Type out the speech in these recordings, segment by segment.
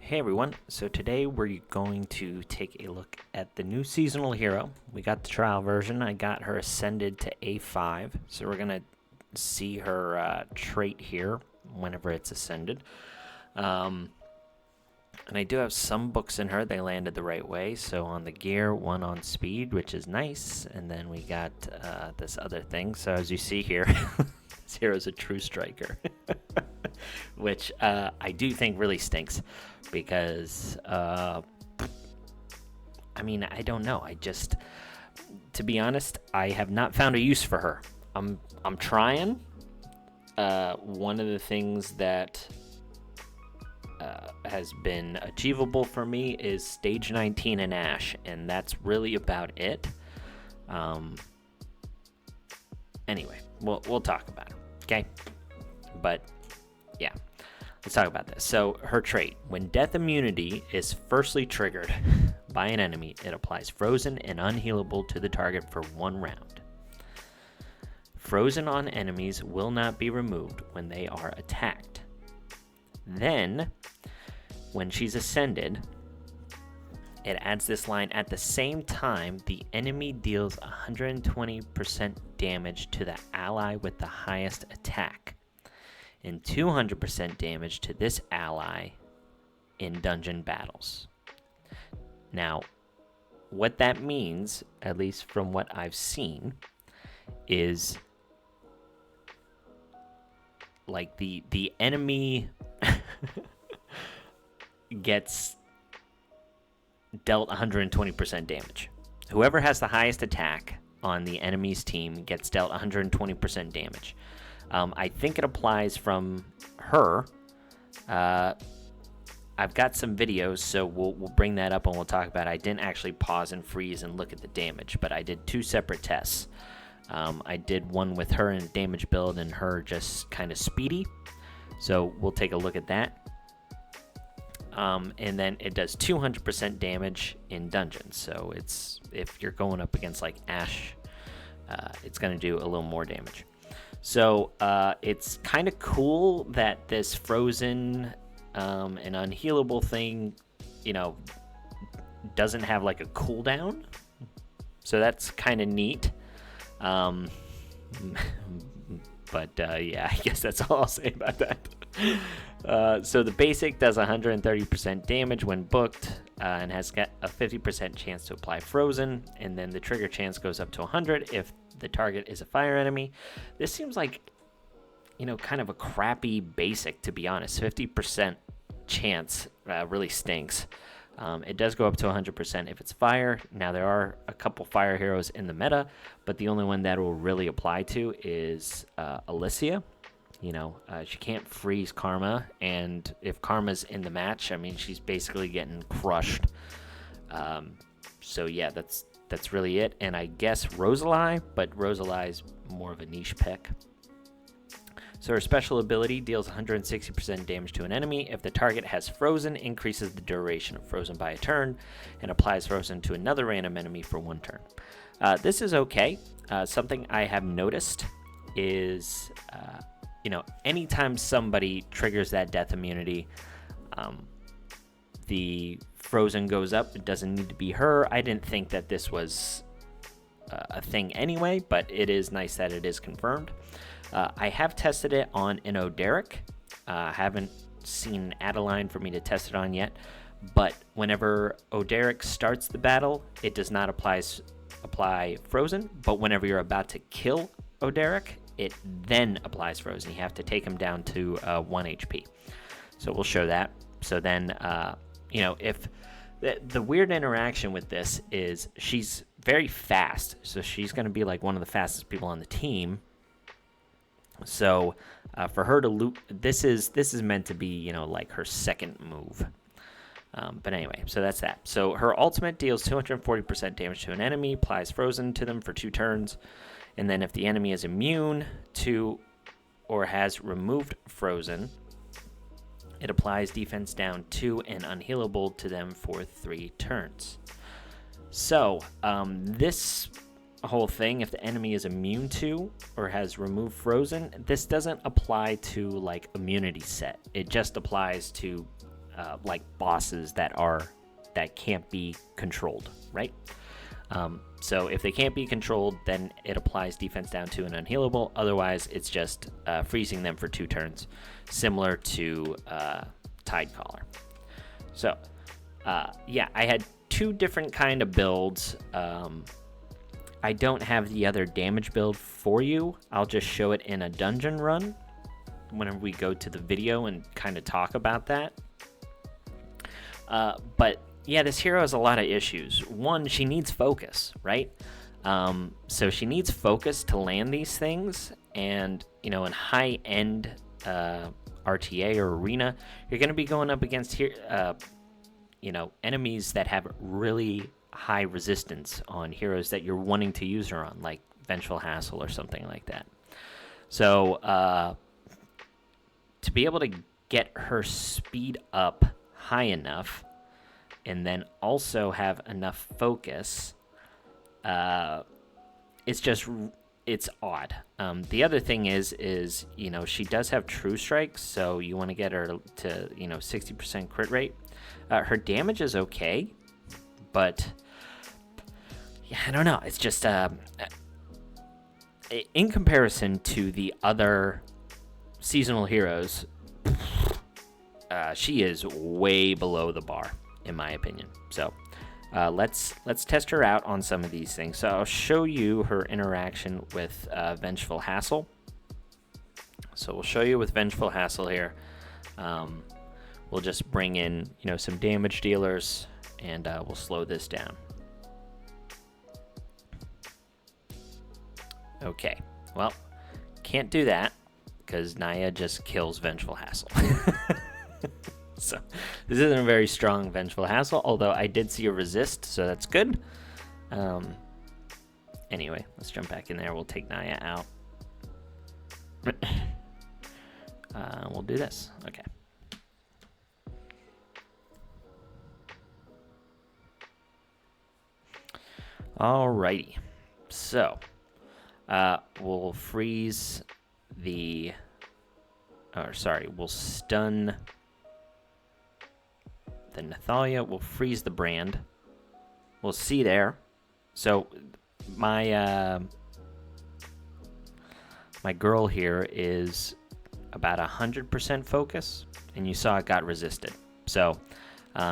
Hey everyone, so today we're going to take a look at the new seasonal hero. We got the trial version. I got her ascended to A5, so we're going to see her trait here whenever it's ascended. And I do have some books in her. They landed the right way. So on the gear, one on speed, which is nice. And then we got this other thing. So as you see here, this hero is a true striker, which I do think really stinks because, I don't know. To be honest, I have not found a use for her. I'm trying. One of the things that has been achievable for me is stage 19 in Ash, and that's really about it. Anyway, we'll talk about it, okay? But yeah, let's talk about this. So her trait: when death immunity is firstly triggered by an enemy, it applies frozen and unhealable to the target for 1 round. Frozen on enemies will not be removed when they are attacked. Then, when she's ascended, it adds this line: at the same time, the enemy deals 120% damage to the ally with the highest attack, and 200% damage to this ally in dungeon battles. Now, what that means, at least from what I've seen, is like the enemy gets dealt 120% damage. Whoever has the highest attack on the enemy's team gets dealt 120% damage. I think it applies from her. I've got some videos, so we'll bring that up and we'll talk about it. I didn't actually pause and freeze and look at the damage, but I did 2 separate tests. I did one with her in a damage build and her just kind of speedy. So we'll take a look at that. And then it does 200% damage in dungeons. So it's, if you're going up against like Ash, it's going to do a little more damage. So it's kind of cool that this frozen and unhealable thing, doesn't have like a cooldown. So that's kind of neat. But yeah, I guess that's all I'll say about that. So the basic does 130% damage when booked, and has got a 50% chance to apply frozen, and then the trigger chance goes up to 100 if the target is a fire enemy. This seems like, kind of a crappy basic, to be honest. 50% chance really stinks. It does go up to 100% if it's fire. Now, there are a couple fire heroes in the meta, but the only one that will really apply to is Alicia. She can't freeze Karma, and if Karma's in the match, she's basically getting crushed. So yeah, that's really it. And I guess Rosalie, but Rosalie's more of a niche pick. So her special ability deals 160% damage to an enemy. If the target has frozen, increases the duration of frozen by a turn, and applies frozen to another random enemy for 1 turn. This is okay. Something I have noticed is, anytime somebody triggers that death immunity, the frozen goes up. It doesn't need to be her. I didn't think that this was a thing anyway, but it is nice that it is confirmed. I have tested it on an Oderic. Haven't seen Atalann for me to test it on yet, but whenever Oderic starts the battle, it does not apply frozen, but whenever you're about to kill Oderic, it then applies frozen. You have to take him down to 1 HP. So we'll show that. So then, if the weird interaction with this is she's very fast, so she's going to be like one of the fastest people on the team. So for her to loop, this is meant to be, like her second move. But anyway, so that's that. So her ultimate deals 240% damage to an enemy, applies frozen to them for 2 turns. And then if the enemy is immune to or has removed frozen, it applies defense down 2 and unhealable to them for 3 turns. So this whole thing, if the enemy is immune to or has removed frozen, this doesn't apply to like immunity set. It just applies to like bosses that can't be controlled, right? So if they can't be controlled, then it applies defense down 2 and unhealable. Otherwise, it's just freezing them for 2 turns, similar to Tidecaller. So yeah, I had 2 different kind of builds. I don't have the other damage build for you. I'll just show it in a dungeon run whenever we go to the video and kind of talk about that. But yeah, this hero has a lot of issues. One, she needs focus, right? So she needs focus to land these things. And, you know, in high-end RTA or arena, you're going to be going up against here, you know, enemies that have really high resistance on heroes that you're wanting to use her on, like Vengeful Hassle or something like that. So to be able to get her speed up high enough and then also have enough focus, it's odd. The other thing is, you know, she does have True Strikes, so you want to get her to, you know, 60% crit rate. Her damage is okay, but yeah, I don't know. It's just in comparison to the other seasonal heroes, she is way below the bar, in my opinion. So let's test her out on some of these things. So I'll show you her interaction with Vengeful Hassle. So we'll show you with Vengeful Hassle here. We'll just bring in, you know, some damage dealers, and we'll slow this down. Okay, well, can't do that because Naya just kills Vengeful Hassle. So this isn't a very strong Vengeful Hassle, although I did see a resist, so that's good. Anyway, let's jump back in there. We'll take Naya out. We'll do this. Okay. Alrighty. So we'll freeze the... we'll stun the Nathalia. We'll freeze the brand. We'll see there. So my my girl here is about 100% focus, and you saw it got resisted. So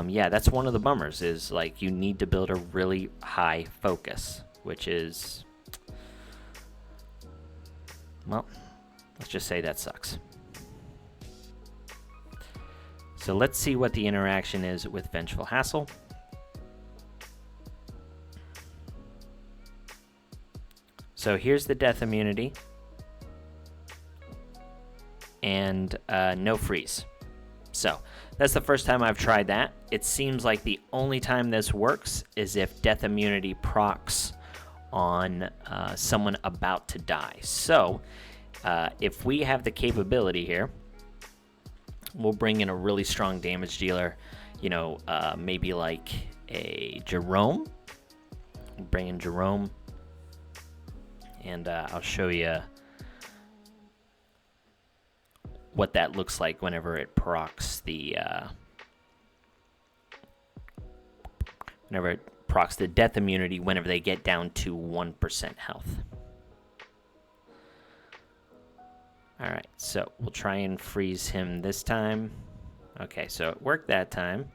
yeah, that's one of the bummers, is like you need to build a really high focus, which is, well, let's just say that sucks. So let's see what the interaction is with Vengeful Hassle. So here's the death immunity. And no freeze. So that's the first time I've tried that. It seems like the only time this works is if death immunity procs on someone about to die. So if we have the capability here, we'll bring in a really strong damage dealer, you know, maybe like a Jerome. We'll bring in Jerome, and I'll show you what that looks like whenever it procs the death immunity whenever they get down to 1% health. Alright, so we'll try and freeze him this time. Okay, so it worked that time.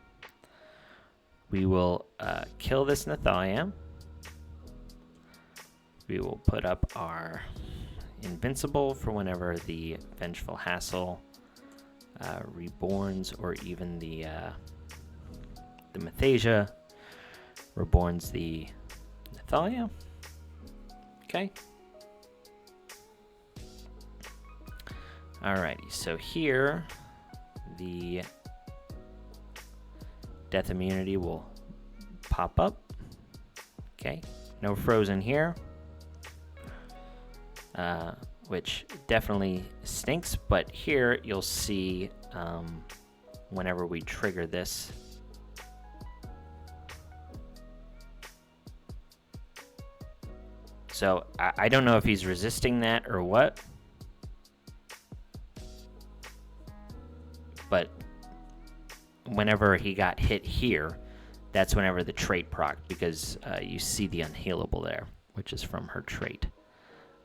We will kill this Nathalia. We will put up our Invincible for whenever the Vengeful Hassle reborns, or even the Mathasia reborns the Nathalia. Okay. Alrighty, so here the death immunity will pop up. Okay, no frozen here. Which definitely stinks, but here you'll see whenever we trigger this, so I don't know if he's resisting that or what, but whenever he got hit here, that's whenever the trait proc, because you see the unhealable there, which is from her trait.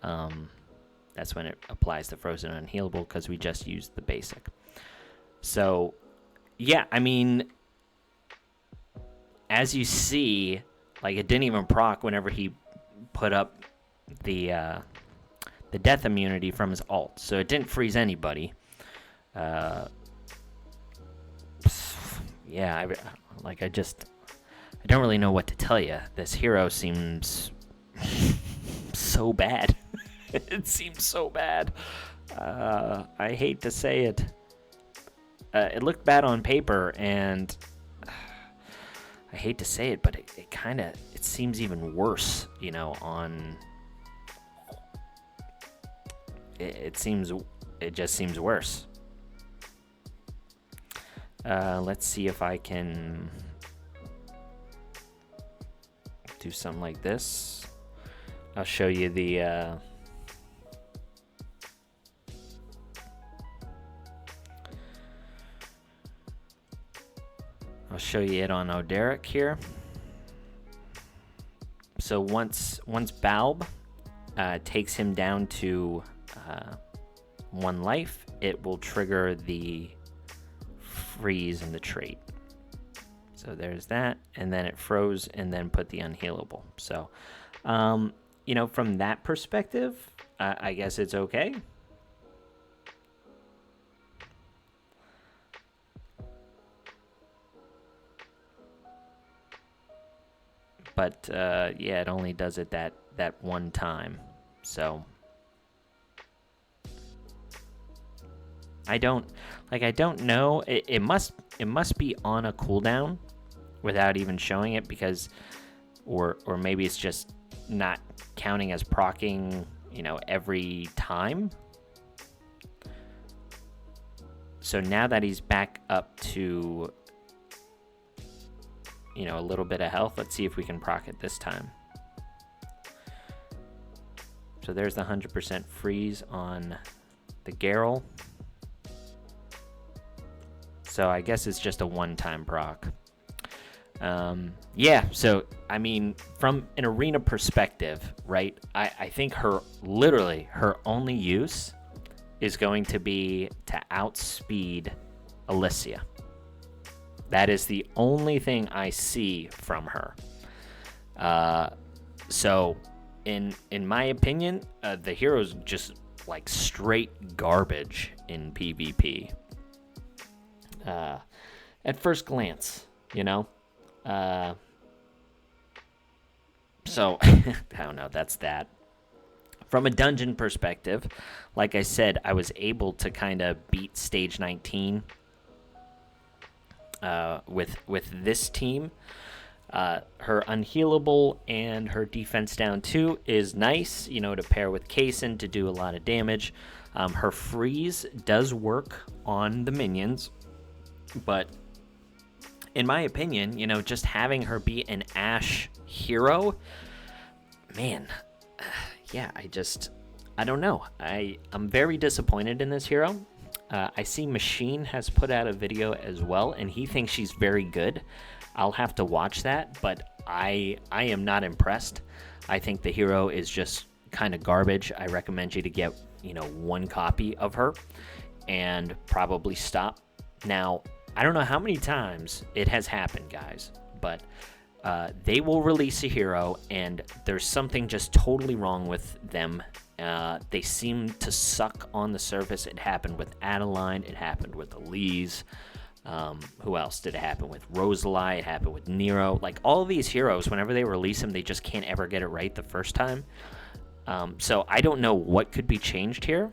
That's when it applies the frozen unhealable, because we just used the basic. So, yeah, I mean, as you see, like, it didn't even proc whenever he put up the death immunity from his ult, so it didn't freeze anybody. Yeah, I don't really know what to tell you. This hero seems so bad. It seems so bad. I hate to say it. It looked bad on paper, and I hate to say it, but it seems even worse, you know, on... It just seems worse. Let's see if I can do something like this. I'll show you the I'll show you it on Oderic here. So once Balb takes him down to 1 life, it will trigger the freeze and the trait. So there's that, and then it froze and then put the unhealable. So, you know, from that perspective, I guess it's okay. But yeah, it only does it that one time. So I don't know. It must be on a cooldown without even showing it, because or maybe it's just not counting as proccing, you know, every time. So now that he's back up to, you know, a little bit of health, let's see if we can proc it this time. So there's the 100% freeze on the Garrel. So I guess it's just a one-time proc. Yeah, so, I mean, from an arena perspective, right, I think her only use is going to be to outspeed Alicia. That is the only thing I see from her. So, in my opinion, the hero's just, like, straight garbage in PvP. At first glance, you know? So, I don't know, that's that. From a dungeon perspective, like I said, I was able to kind of beat stage 19 with this team. Her unhealable and her defense down 2 is nice, you know, to pair with Kaysen to do a lot of damage. Her freeze does work on the minions, but in my opinion, you know, just having her be an Ashe hero, man, yeah, I don't know. I'm very disappointed in this hero. I see Machine has put out a video as well, and he thinks she's very good. I'll have to watch that, but I am not impressed. I think the hero is just kind of garbage. I recommend you to get, you know, 1 copy of her and probably stop. Now, I don't know how many times it has happened, guys, but they will release a hero, and there's something just totally wrong with them. They seem to suck on the surface. It happened with Atalann. It happened with Elise. Who else did it happen with? Rosalie. It happened with Nero. Like, all of these heroes, whenever they release them, they just can't ever get it right the first time. So I don't know what could be changed here.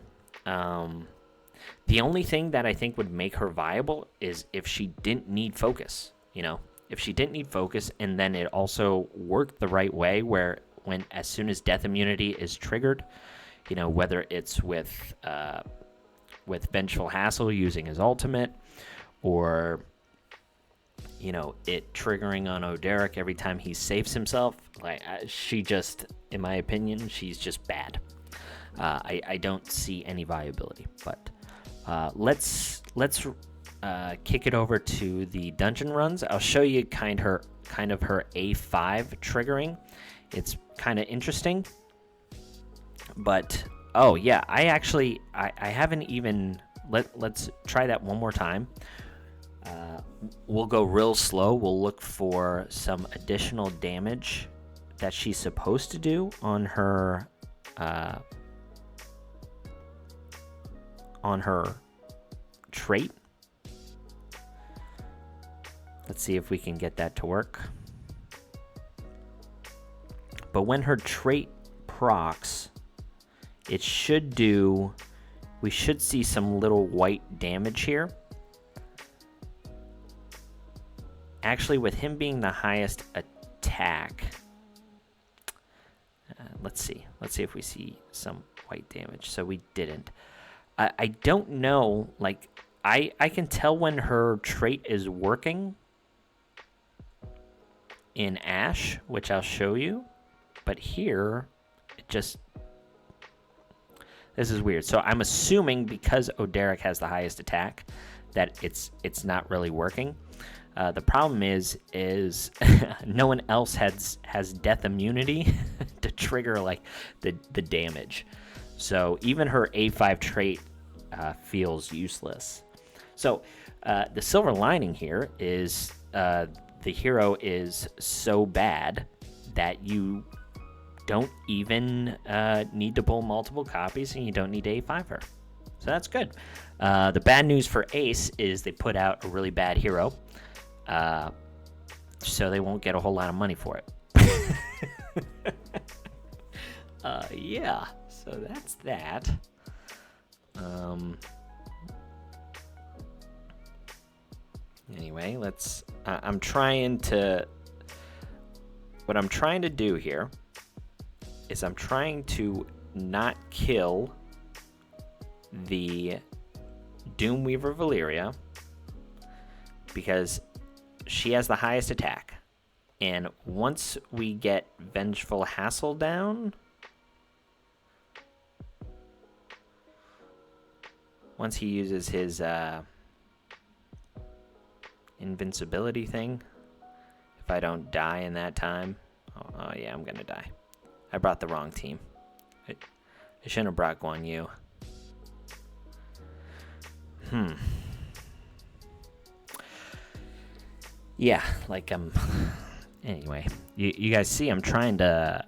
The only thing that I think would make her viable is if she didn't need focus, you know? If she didn't need focus, and then it also worked the right way, where as soon as death immunity is triggered, you know, whether it's with Vengeful Hassle using his ultimate, or, you know, it triggering on Oderic every time he saves himself, like, she just, in my opinion, she's just bad. I don't see any viability, but let's kick it over to the dungeon runs. I'll show you kind of her A5 triggering. It's kind of interesting. But, oh yeah, I haven't even... Let's try that one more time. We'll go real slow. We'll look for some additional damage that she's supposed to do on her trait. Let's see if we can get that to work. But when her trait procs, it should do... We should see some little white damage here. Actually, with him being the highest attack... let's see. Let's see if we see some white damage. So we didn't. I don't know. Like, I can tell when her trait is working in Ash, which I'll show you. But here, it just... This is weird. So I'm assuming because Oderic has the highest attack that it's not really working. The problem is no one else has death immunity to trigger like the damage. So even her A5 trait feels useless. So the silver lining here is the hero is so bad that you don't even need to pull multiple copies, and you don't need to A5 her. So that's good. The bad news for Ace is they put out a really bad hero, so they won't get a whole lot of money for it. Yeah, so that's that. Anyway, let's... what I'm trying to do here is I'm trying to not kill the Doomweaver Valeria because she has the highest attack. And once we get Vengeful Hassle down, once he uses his invincibility thing, if I don't die in that time, oh yeah, I'm gonna die. I brought the wrong team. I shouldn't have brought Guan Yu. Yeah, like anyway, you guys see I'm trying to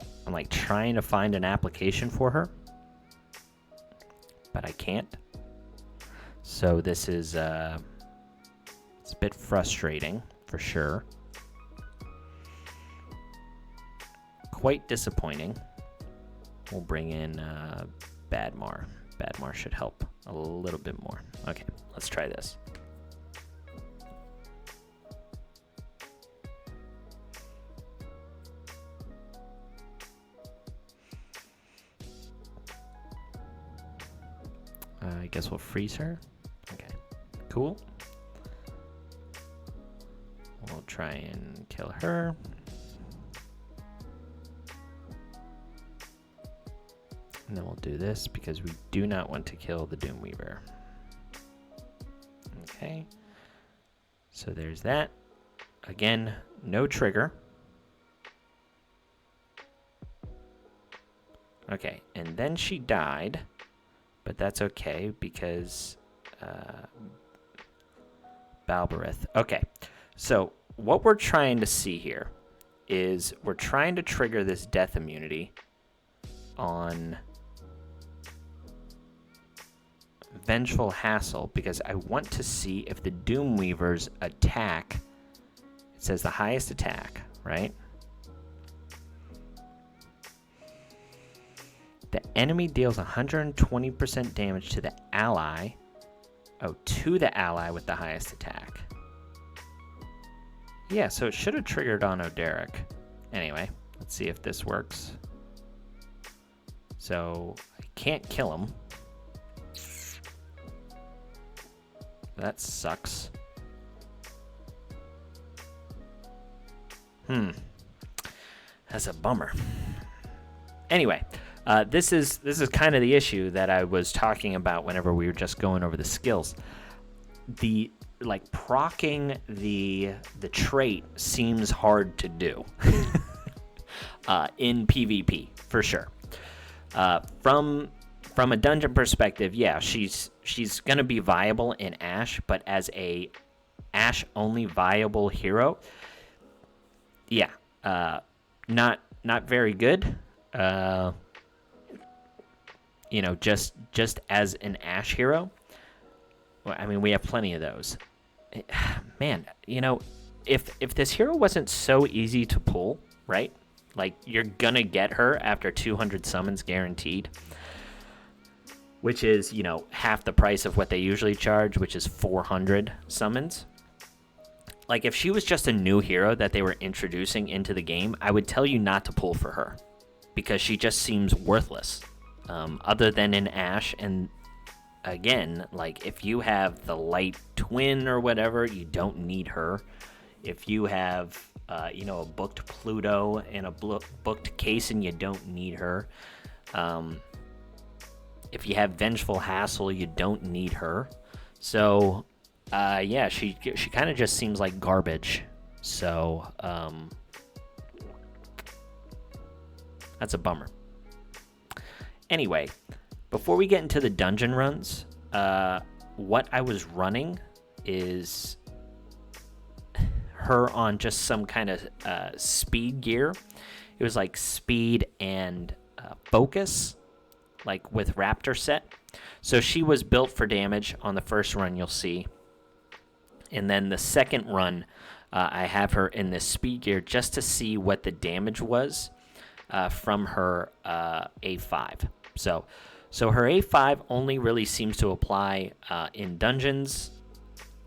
find an application for her, but I can't. So this is it's a bit frustrating for sure. Quite disappointing. We'll bring in Badmar. Badmar should help a little bit more. Okay, let's try this. I guess we'll freeze her. Okay, cool. We'll try and kill her. And then we'll do this because we do not want to kill the Doomweaver. Okay. So there's that. Again, no trigger. Okay, and then she died. But that's okay because Balberith. Okay, so what we're trying to see here is we're trying to trigger this death immunity on Vengeful Hassle because I want to see if the Doomweaver's attack, it says the highest attack, right? The enemy deals 120% damage to the ally. Oh, to the ally with the highest attack. Yeah, so it should have triggered on Oderic. Anyway, let's see if this works. So, I can't kill him. That sucks. That's a bummer. Anyway, this is kind of the issue that I was talking about whenever we were just going over the skills. The like proccing the trait seems hard to do in PvP for sure. From a dungeon perspective, yeah, she's gonna be viable in Ashe, but as a Ashe only viable hero, yeah, not very good. Just as an Ashe hero. Well, I mean, we have plenty of those. Man, if this hero wasn't so easy to pull, right? Like, you're gonna get her after 200 summons guaranteed, which is, half the price of what they usually charge, which is 400 summons. Like, if she was just a new hero that they were introducing into the game, I would tell you not to pull for her, because she just seems worthless. Other than in Ashe, and again, like, if you have the light twin or whatever, you don't need her. If you have a booked Pluto and a booked Kaysen, you don't need her. If you have Vengeful Hassle, you don't need her. So yeah, she kind of just seems like garbage. So that's a bummer. Anyway, before we get into the dungeon runs, what I was running is her on just some kind of speed gear. It was like speed and focus, like with Raptor set. So she was built for damage on the first run, you'll see. And then the second run, I have her in this speed gear just to see what the damage was from her A5. So her A5 only really seems to apply in dungeons.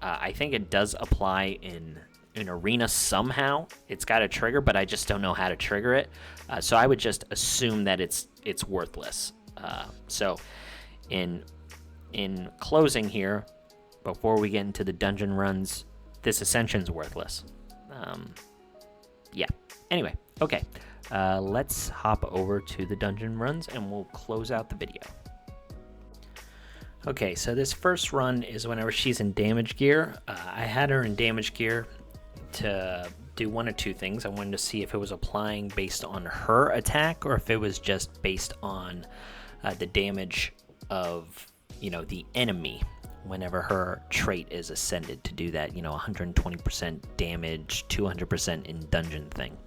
I think it does apply in arena somehow. It's got a trigger, but I just don't know how to trigger it. So I would just assume that it's worthless. So in closing here, before we get into the dungeon runs, this Ascension's worthless. Yeah. Anyway, okay. Let's hop over to the dungeon runs and we'll close out the video. Okay, so this first run is whenever she's in damage gear. I had her in damage gear to do one of two things. I wanted to see if it was applying based on her attack or if it was just based on the damage of, the enemy whenever her trait is ascended, to do that, 120% damage, 200% in dungeon thing.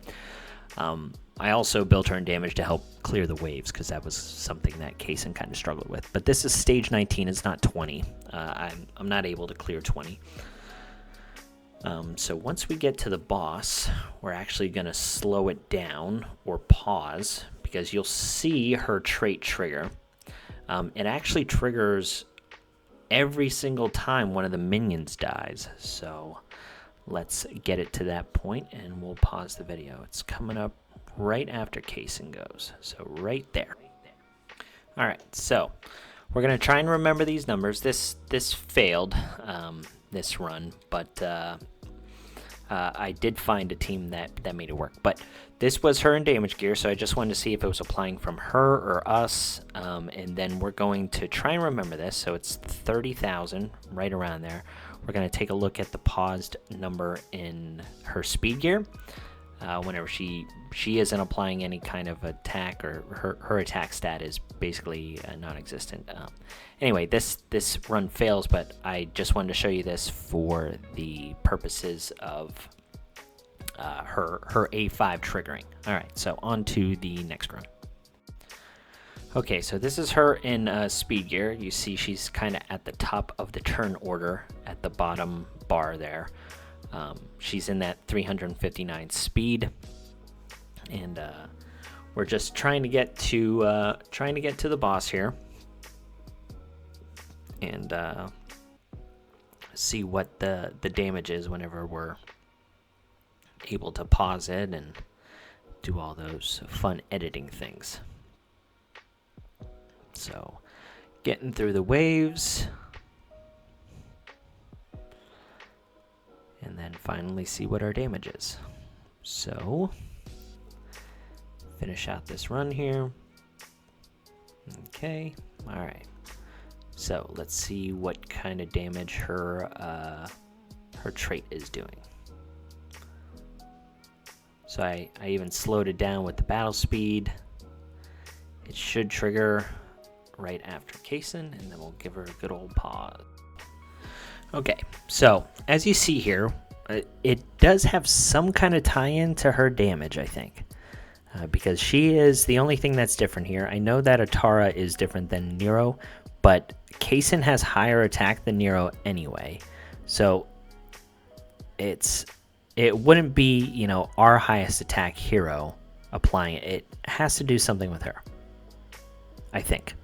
I also built her in damage to help clear the waves, because that was something that Kaysen kind of struggled with. But this is stage 19, it's not 20. I'm not able to clear 20. So once we get to the boss, we're actually going to slow it down or pause, because you'll see her trait trigger. It actually triggers every single time one of the minions dies. So let's get it to that point and we'll pause the video. It's coming up right after Kaysen goes. So right there. All right, so we're going to try and remember these numbers. This failed, this run, but I did find a team that made it work. But this was her in damage gear, so I just wanted to see if it was applying from her or us. And then we're going to try and remember this. So it's 30,000, right around there. We're going to take a look at the paused number in her speed gear. Whenever she isn't applying any kind of attack, or her attack stat is basically non-existent. Anyway, this run fails, but I just wanted to show you this for the purposes of her A5 triggering. All right, so on to the next run. Okay, so this is her in speed gear. You see she's kind of at the top of the turn order at the bottom bar there. She's in that 359 speed, and we're just trying to get to the boss here, and see what the damage is whenever we're able to pause it and do all those fun editing things. So, getting through the waves. And then finally see what our damage is. So, finish out this run here. Okay, all right. So let's see what kind of damage her her trait is doing. So I even slowed it down with the battle speed. It should trigger right after Kaysen, and then we'll give her a good old pause. Okay, so as you see here, it does have some kind of tie-in to her damage, I think. Because she is the only thing that's different here. I know that Atara is different than Nero, but Kaysen has higher attack than Nero anyway. So it wouldn't be, you know, our highest attack hero applying it. It has to do something with her, I think.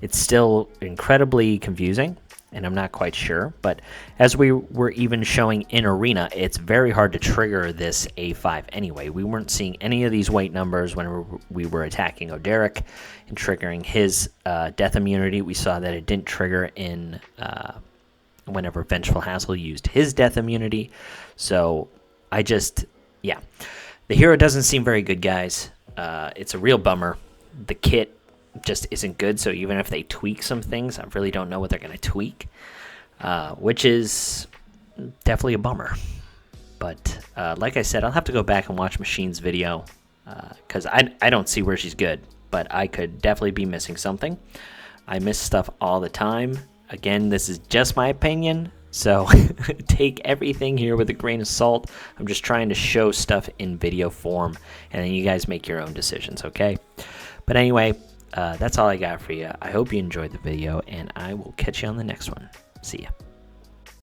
It's still incredibly confusing, and I'm not quite sure. But as we were even showing in Arena, it's very hard to trigger this A5 anyway. We weren't seeing any of these white numbers when we were attacking Oderic and triggering his death immunity. We saw that it didn't trigger in whenever Vengeful Hassle used his death immunity. So yeah. The hero doesn't seem very good, guys. It's a real bummer. The kit just isn't good, so even if they tweak some things, I really don't know what they're going to tweak, which is definitely a bummer. But like I said, I'll have to go back and watch Machine's video, because I don't see where she's good, but I could definitely be missing something. I miss stuff all the time. Again, this is just my opinion, so take everything here with a grain of salt. I'm just trying to show stuff in video form, and then you guys make your own decisions, okay? But anyway, that's all I got for you. I hope you enjoyed the video, and I will catch you on the next one. See ya.